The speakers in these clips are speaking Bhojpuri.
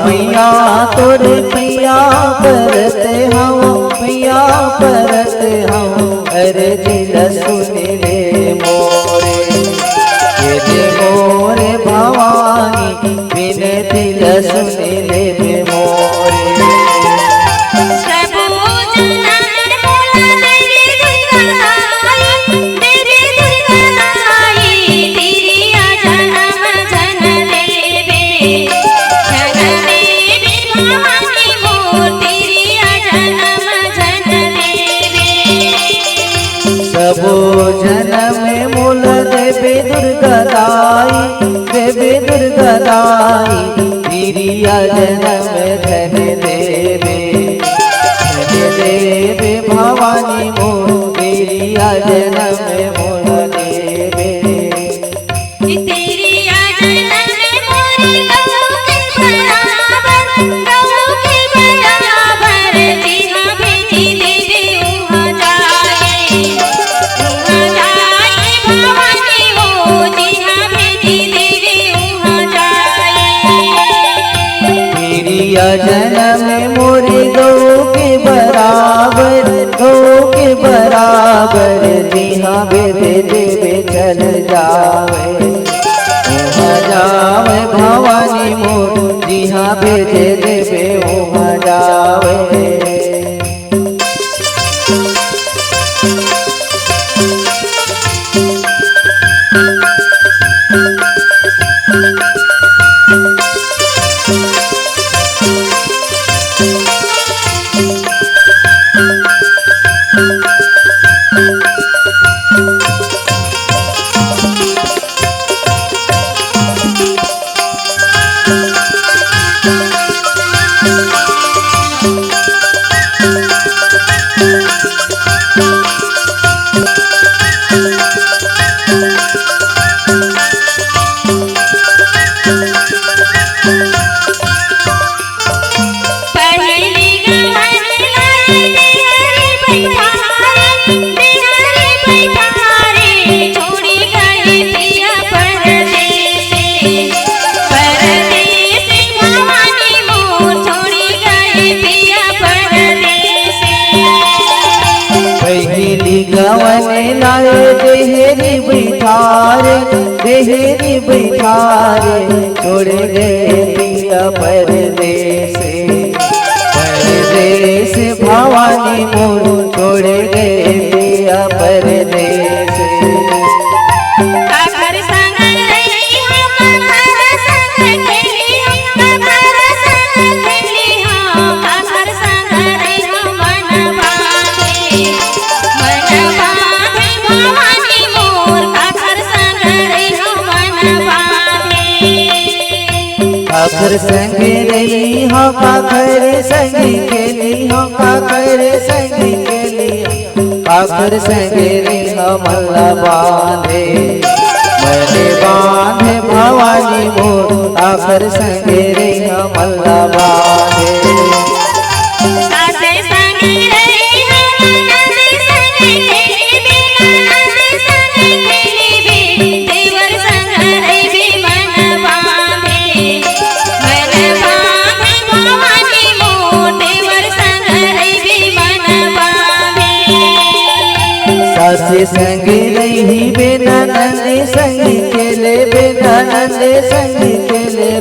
मैया तोरे पिया परते हूँ पिया परते हूँ अरे दिल सुन ले मोरे ये मोरे भवानी बिने दिल सुन ले मोरे सबो जन्म में मूल देवी दुर्गा दाई तिरिया जन्म धन देवे भवानी मोर तिरिया जन्म मूल देवे जन्म मोरी गौ के बराबर जिहा बेबे देवे चल जावे भवानी मोर जिहा बेबे देवे वहाँ जावे गवन लाए देहरी बैठारे छोड़ गए पिया परदेस भवानी मोर छोड़ गए पिया परदेस काकर संग रही हो काकर संग खेली हो काकर संग खेली काकर संग रही हो मल्ला बांधे भवानी मोर काकर संग रही हो मल्ला बांधे सासे संग रही बिना नंदे संग खेले बिना नंदे संग खेले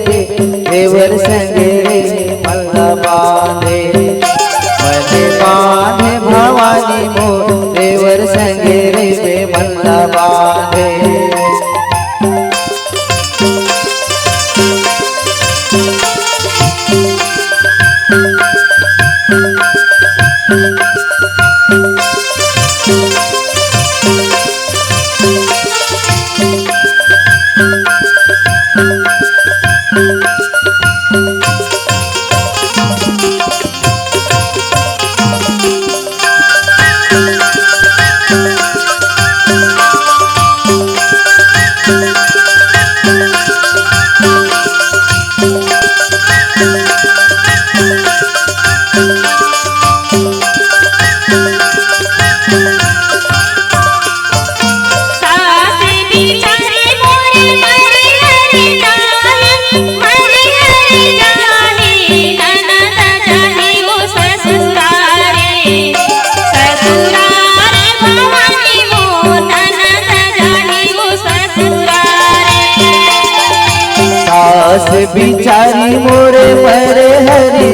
देवर संग रही मल्ला बांधे दास बिचारी मोरे मरे हरि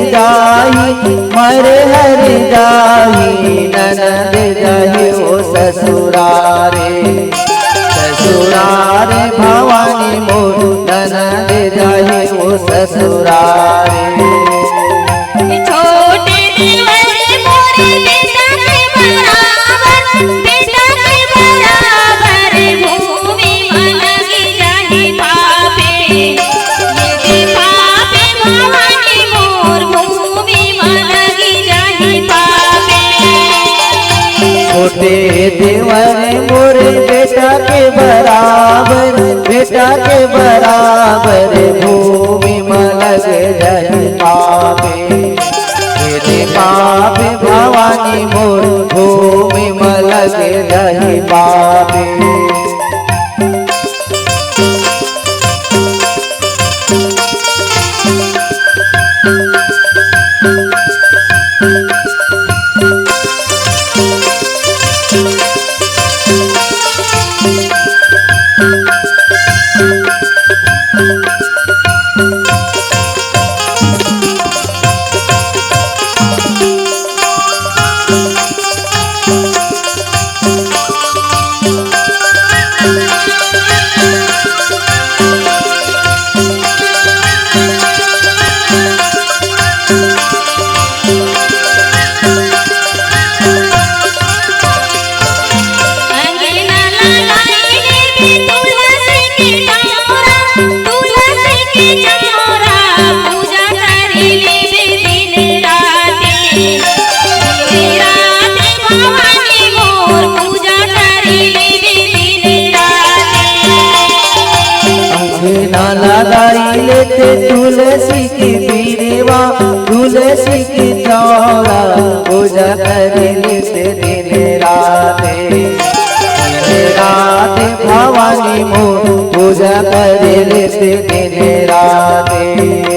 जाही ननद जाही ओ ससुरारे भवानी मोर ननद जाही ओ ससुरारे छोटे देवर मोरे बेटा के बराबर भूमि में लगी जाही पापे ये पापे भवानी मोर भूमि में लगी जाही पापे छोटे देवर मोरे बेटा के बराबर भूमि में लग जाही पापे ये पापे भवानी मोर भूमि में लग जाही पापे लगाई लेते तुलसी की बीरवा तुलसी की चौरा पूजा कर लेते दिन राते भवानी मोर पूजा कर लेते दिन राते